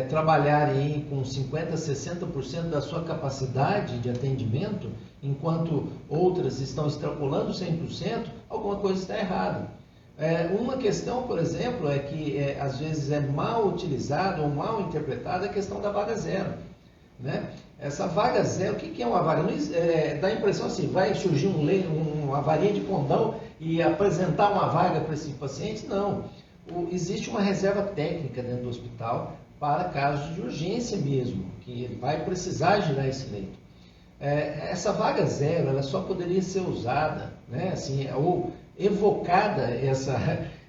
Speaker 2: trabalharem com 50%, 60% da sua capacidade de atendimento, enquanto outras estão extrapolando 100%, alguma coisa está errada. Uma questão, por exemplo, é que às vezes é mal utilizada ou mal interpretada a questão da vaga zero. Né? Essa vaga zero, o que é uma vaga? Dá a impressão assim, vai surgir uma varinha de condão e apresentar uma vaga para esse paciente? Não. Existe uma reserva técnica dentro do hospital para casos de urgência mesmo, que ele vai precisar girar esse leito. Essa vaga zero, ela só poderia ser usada, né, assim, ou evocada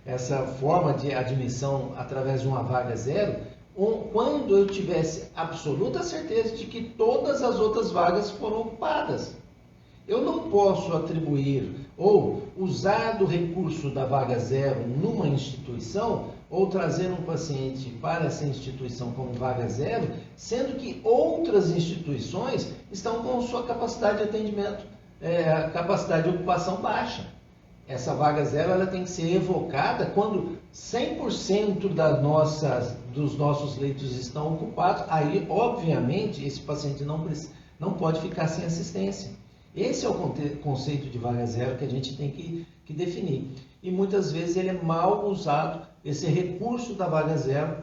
Speaker 2: essa forma de admissão através de uma vaga zero, quando eu tivesse absoluta certeza de que todas as outras vagas foram ocupadas. Eu não posso atribuir ou usar do recurso da vaga zero numa instituição ou trazer um paciente para essa instituição como vaga zero, sendo que outras instituições estão com sua capacidade de atendimento, capacidade de ocupação baixa. Essa vaga zero ela tem que ser evocada quando 100% dos nossos leitos estão ocupados. Aí, obviamente, esse paciente não pode ficar sem assistência. Esse é o conceito de vaga zero que a gente tem que definir. E muitas vezes ele é mal usado, esse recurso da vaga zero,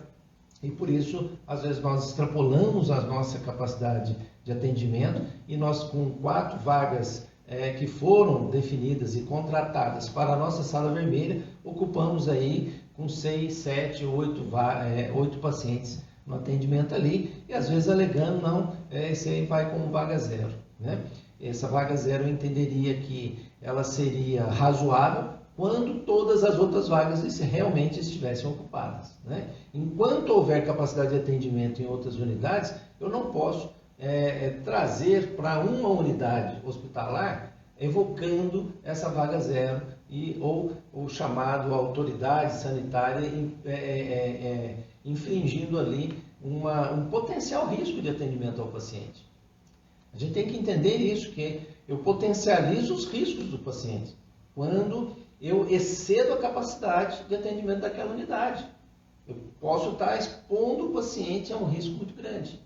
Speaker 2: e por isso, às vezes, nós extrapolamos a nossa capacidade de atendimento e nós, com 4 vagas que foram definidas e contratadas para a nossa sala vermelha, ocupamos aí com 6, 7, 8 pacientes no atendimento ali, e às vezes alegando, não, esse aí vai como vaga zero, né? Essa vaga zero eu entenderia que ela seria razoável quando todas as outras vagas realmente estivessem ocupadas. Né? Enquanto houver capacidade de atendimento em outras unidades, eu não posso trazer para uma unidade hospitalar evocando essa vaga zero ou chamado a autoridade sanitária infringindo ali um potencial risco de atendimento ao paciente. A gente tem que entender isso, que eu potencializo os riscos do paciente quando eu excedo a capacidade de atendimento daquela unidade. Eu posso estar expondo o paciente a um risco muito grande.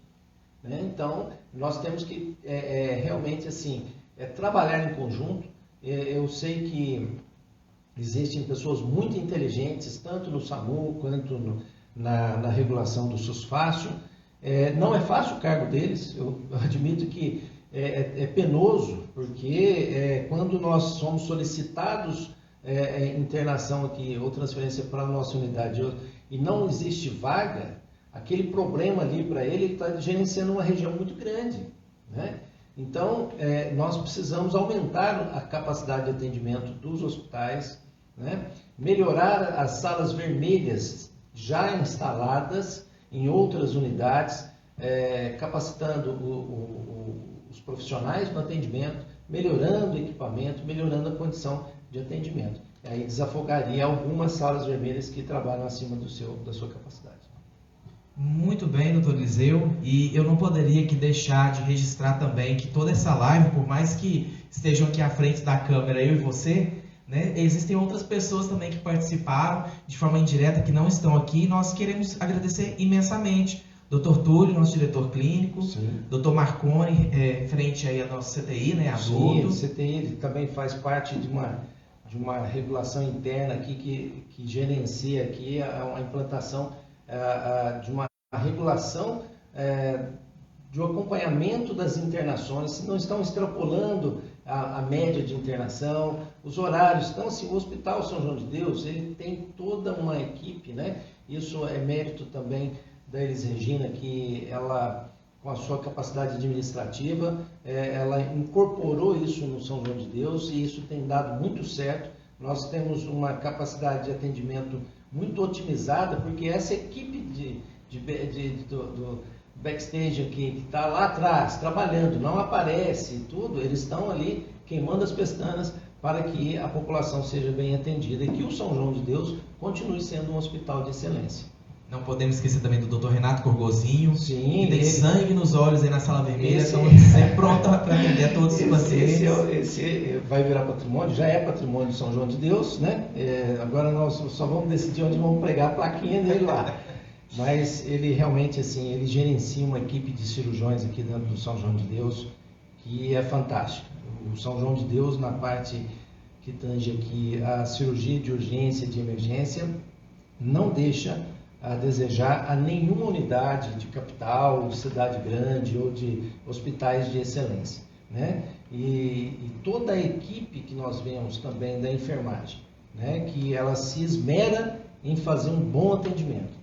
Speaker 2: Né? Então, nós temos que realmente assim, trabalhar em conjunto. Eu sei que existem pessoas muito inteligentes, tanto no SAMU quanto na regulação do SUSFácil. Não é fácil o cargo deles, eu admito que é penoso, porque quando nós somos solicitados internação aqui ou transferência para a nossa unidade e não existe vaga, aquele problema ali para ele está gerenciando uma região muito grande. Né? Então, nós precisamos aumentar a capacidade de atendimento dos hospitais, né? Melhorar as salas vermelhas já instaladas em outras unidades, capacitando os profissionais no atendimento, melhorando o equipamento, melhorando a condição de atendimento. E aí desafogaria algumas salas vermelhas que trabalham acima da sua capacidade.
Speaker 1: Muito bem, doutor Eliseu, e eu não poderia aqui deixar de registrar também que toda essa live, por mais que estejam aqui à frente da câmera, eu e você, né, existem outras pessoas também que participaram de forma indireta, que não estão aqui, e nós queremos agradecer imensamente Dr. Túlio, nosso diretor clínico,
Speaker 2: Sim.
Speaker 1: Dr. Marconi, frente aí a nossa CTI, né, adulto.
Speaker 2: Sim, CTI ele também faz parte de uma regulação interna aqui que gerencia aqui a implantação de uma regulação de um acompanhamento das internações, se não estão extrapolando a média de internação, os horários. Então, assim, o Hospital São João de Deus, ele tem toda uma equipe, né? Isso é mérito também da Elis Regina, que ela, com a sua capacidade administrativa, ela incorporou isso no São João de Deus e isso tem dado muito certo. Nós temos uma capacidade de atendimento muito otimizada, porque essa equipe do backstage que está lá atrás, trabalhando, não aparece, tudo, eles estão ali queimando as pestanas para que a população seja bem atendida e que o São João de Deus continue sendo um hospital de excelência.
Speaker 1: Não podemos esquecer também do Dr. Renato Corgozinho,
Speaker 2: Sim,
Speaker 1: que tem sangue nos olhos aí na sala vermelha,
Speaker 2: esse,
Speaker 1: então sempre pronto para atender a todos os pacientes.
Speaker 2: Esse vai virar patrimônio, já é patrimônio de São João de Deus, né? Agora nós só vamos decidir onde vamos pregar a plaquinha dele lá. Mas ele realmente, assim, ele gerencia uma equipe de cirurgiões aqui dentro do São João de Deus, que é fantástica. O São João de Deus, na parte que tange aqui a cirurgia de urgência, de emergência, não deixa a desejar a nenhuma unidade de capital, de cidade grande ou de hospitais de excelência, né? E toda a equipe que nós vemos também da enfermagem, né? Que ela se esmera em fazer um bom atendimento.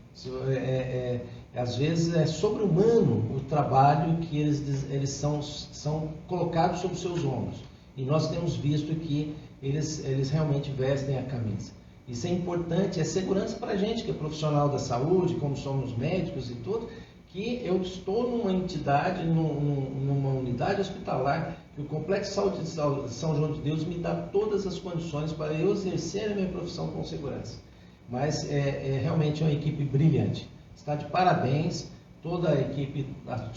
Speaker 2: Às vezes é sobre-humano o trabalho que eles são colocados sobre seus ombros. E nós temos visto que eles realmente vestem a camisa. Isso é importante, é segurança para a gente que é profissional da saúde, como somos médicos e tudo, que eu estou numa entidade, numa unidade hospitalar, que o Complexo de Saúde de São João de Deus me dá todas as condições para eu exercer a minha profissão com segurança. Mas é realmente uma equipe brilhante. Está de parabéns toda a equipe,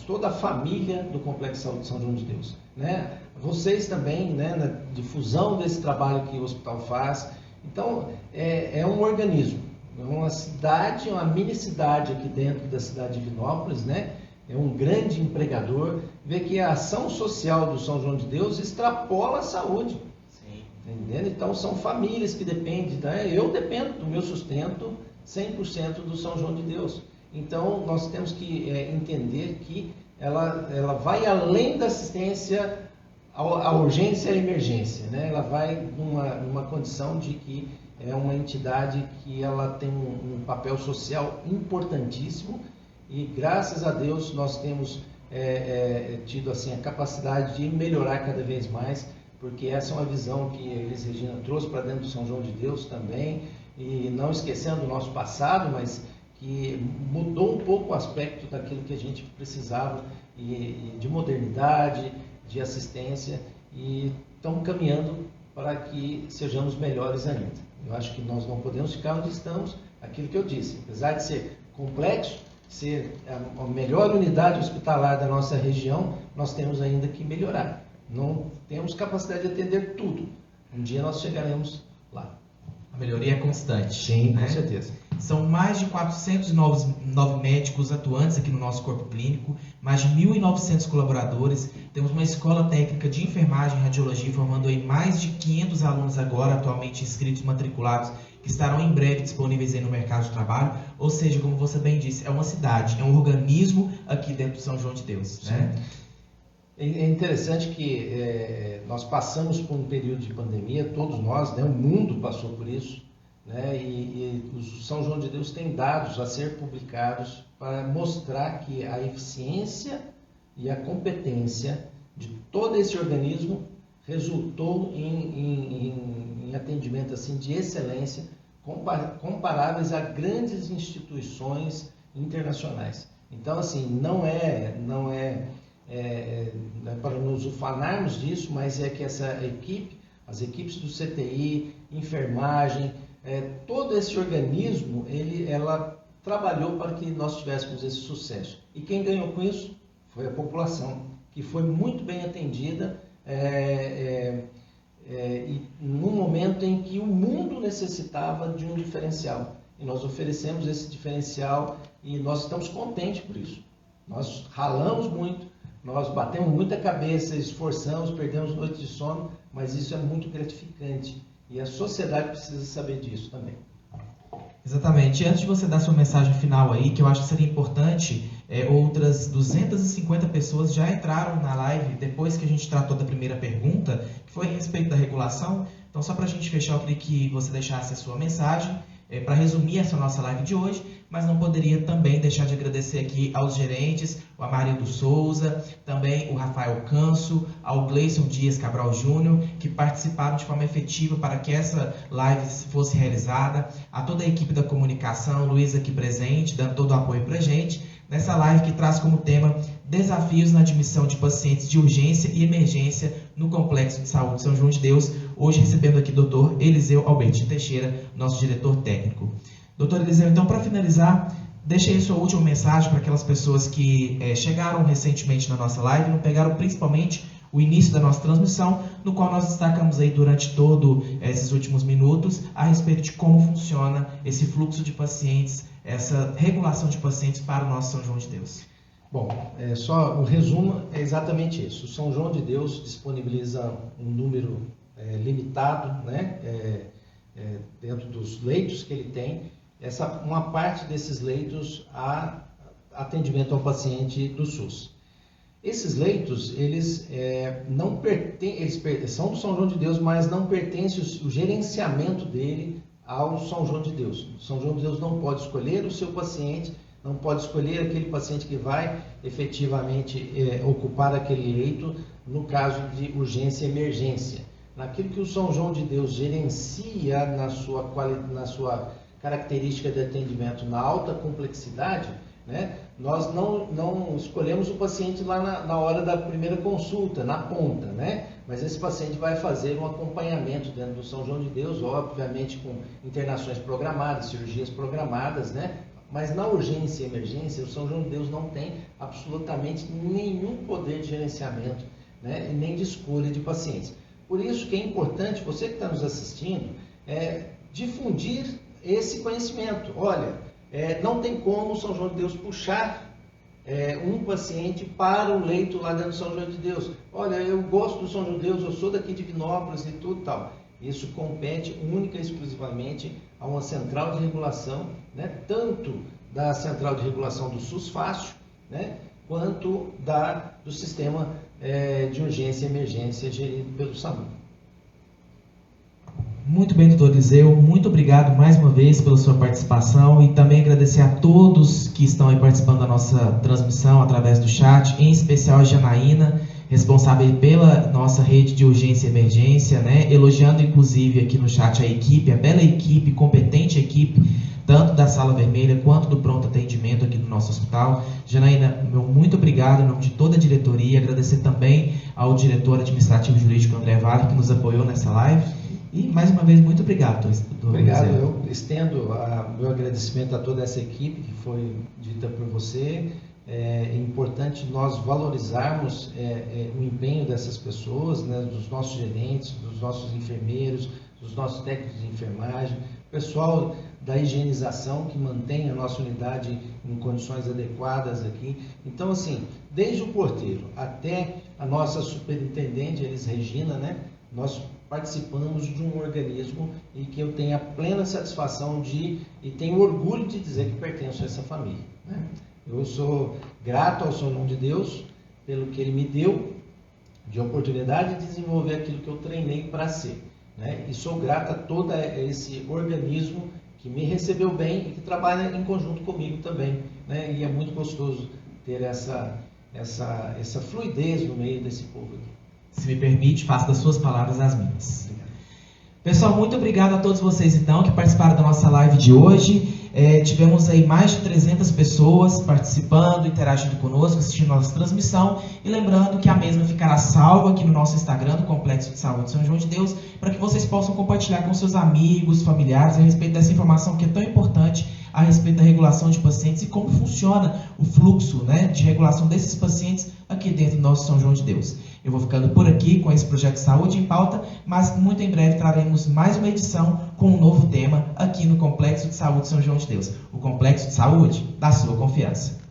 Speaker 2: toda a família do Complexo de Saúde de São João de Deus, né? Vocês também, né, na difusão desse trabalho que o hospital faz. Então, é um organismo, é uma cidade, uma mini cidade aqui dentro da cidade de Divinópolis, né? É um grande empregador. Vê que a ação social do São João de Deus extrapola a saúde. Sim. Entendendo? Então, são famílias que dependem, né? Eu dependo do meu sustento 100% do São João de Deus. Então, nós temos que entender que ela vai além da assistência à urgência e à emergência, né? Ela vai numa condição de que é uma entidade que ela tem um papel social importantíssimo e, graças a Deus, nós temos tido assim, a capacidade de melhorar cada vez mais, porque essa é uma visão que a Elis Regina trouxe para dentro do São João de Deus também, e não esquecendo o nosso passado, mas que mudou um pouco o aspecto daquilo que a gente precisava e de modernidade, de assistência, e estamos caminhando para que sejamos melhores ainda. Eu acho que nós não podemos ficar onde estamos, aquilo que eu disse, apesar de ser complexo, ser a melhor unidade hospitalar da nossa região, nós temos ainda que melhorar. Não temos capacidade de atender tudo. Um dia nós chegaremos lá.
Speaker 1: A melhoria é constante.
Speaker 2: Sim,
Speaker 1: né?
Speaker 2: Com certeza.
Speaker 1: São mais de 409 médicos atuantes aqui no nosso corpo clínico, mais de 1.900 colaboradores. Temos uma escola técnica de enfermagem e radiologia formando aí mais de 500 alunos agora, atualmente inscritos, matriculados, que estarão em breve disponíveis aí no mercado de trabalho. Ou seja, como você bem disse, é uma cidade, é um organismo aqui dentro do São João de Deus. Né?
Speaker 2: É interessante que nós passamos por um período de pandemia, todos nós, né, o mundo passou por isso, né, e o São João de Deus tem dados a ser publicados para mostrar que a eficiência e a competência de todo esse organismo resultou em atendimento assim, de excelência, comparáveis a grandes instituições internacionais. Então, assim, não é para nos ufanarmos disso, mas é que essa equipe, as equipes do CTI, enfermagem, todo esse organismo, ela trabalhou para que nós tivéssemos esse sucesso. E quem ganhou com isso foi a população, que foi muito bem atendida e num momento em que o mundo necessitava de um diferencial. e nós oferecemos esse diferencial e nós estamos contentes por isso. Nós ralamos muito, nós batemos muita cabeça, esforçamos, perdemos noites de sono, mas isso é muito gratificante e a sociedade precisa saber disso também.
Speaker 1: Exatamente. Antes de você dar sua mensagem final aí, que eu acho que seria importante, outras 250 pessoas já entraram na live depois que a gente tratou da primeira pergunta, que foi a respeito da regulação. Então, só para a gente fechar, eu queria que você deixasse a sua mensagem para resumir essa nossa live de hoje, mas não poderia também deixar de agradecer aqui aos gerentes, o Amarildo Souza, também o Rafael Canso, ao Gleison Dias Cabral Júnior, que participaram de forma efetiva para que essa live fosse realizada, a toda a equipe da comunicação, Luiz aqui presente, dando todo o apoio para a gente, nessa live que traz como tema desafios na admissão de pacientes de urgência e emergência no Complexo de Saúde São João de Deus, hoje recebendo aqui o Dr. Eliseu Albertino Teixeira, nosso diretor técnico. Doutor Eliseu, então, para finalizar, deixe aí sua última mensagem para aquelas pessoas que chegaram recentemente na nossa live e não pegaram principalmente o início da nossa transmissão, no qual nós destacamos aí durante todos esses últimos minutos a respeito de como funciona esse fluxo de pacientes, essa regulação de pacientes para o nosso São João de Deus.
Speaker 2: Bom, só o resumo é exatamente isso. O São João de Deus disponibiliza um número limitado, né, dentro dos leitos que ele tem. Uma parte desses leitos há atendimento ao paciente do SUS. Esses leitos, eles não pertencem, são do São João de Deus, mas não pertence o gerenciamento dele ao São João de Deus. O São João de Deus não pode escolher o seu paciente, não pode escolher aquele paciente que vai efetivamente ocupar aquele leito no caso de urgência e emergência. Naquilo que o São João de Deus gerencia na sua característica de atendimento na alta complexidade, né, nós não escolhemos o paciente lá na hora da primeira consulta, na ponta, né, mas esse paciente vai fazer um acompanhamento dentro do São João de Deus, obviamente com internações programadas, cirurgias programadas, né, mas na urgência e emergência o São João de Deus não tem absolutamente nenhum poder de gerenciamento, né, e nem de escolha de pacientes. Por isso que é importante, você que está nos assistindo, difundir esse conhecimento. Olha, não tem como o São João de Deus puxar um paciente para o leito lá dentro do São João de Deus. Olha, eu gosto do São João de Deus, eu sou daqui de Vinópolis e tudo tal. Isso compete única e exclusivamente a uma central de regulação, né, tanto da central de regulação do SUS Fácil, né, quanto do sistema de urgência e emergência gerido pelo SAMU.
Speaker 1: Muito bem, doutor Eliseu, muito obrigado mais uma vez pela sua participação e também agradecer a todos que estão aí participando da nossa transmissão através do chat, em especial a Janaína, responsável pela nossa rede de urgência e emergência, né? Elogiando inclusive aqui no chat a equipe, a bela equipe, competente equipe, tanto da Sala Vermelha quanto do pronto atendimento aqui no nosso hospital. Janaína, meu muito obrigado em nome de toda a diretoria, agradecer também ao diretor administrativo jurídico André Vale, que nos apoiou nessa live. E, mais uma vez, muito obrigado, doutor.
Speaker 2: Obrigado. Eu estendo meu agradecimento a toda essa equipe que foi dita por você. É importante nós valorizarmos o empenho dessas pessoas, né, dos nossos gerentes, dos nossos enfermeiros, dos nossos técnicos de enfermagem, pessoal da higienização que mantém a nossa unidade em condições adequadas aqui. Então, assim, desde o porteiro até a nossa superintendente, Elis Regina, né, nós participamos de um organismo e que eu tenho a plena satisfação e tenho orgulho de dizer que pertenço a essa família, né? Eu sou grato ao São João de Deus pelo que ele me deu de oportunidade de desenvolver aquilo que eu treinei para ser, né? E sou grato a todo esse organismo que me recebeu bem e que trabalha em conjunto comigo também, né? E é muito gostoso ter essa fluidez no meio desse povo aqui.
Speaker 1: Se me permite, faço das suas palavras as minhas. Pessoal, muito obrigado a todos vocês então que participaram da nossa live de hoje. Tivemos aí mais de 300 pessoas participando, interagindo conosco, assistindo a nossa transmissão. E lembrando que a mesma ficará salva aqui no nosso Instagram, do Complexo de Saúde São João de Deus, para que vocês possam compartilhar com seus amigos, familiares, a respeito dessa informação que é tão importante a respeito da regulação de pacientes e como funciona o fluxo, né, de regulação desses pacientes aqui aqui dentro do nosso São João de Deus. Eu vou ficando por aqui com esse projeto de Saúde em Pauta, mas muito em breve traremos mais uma edição com um novo tema aqui no Complexo de Saúde São João de Deus. O Complexo de Saúde da sua confiança.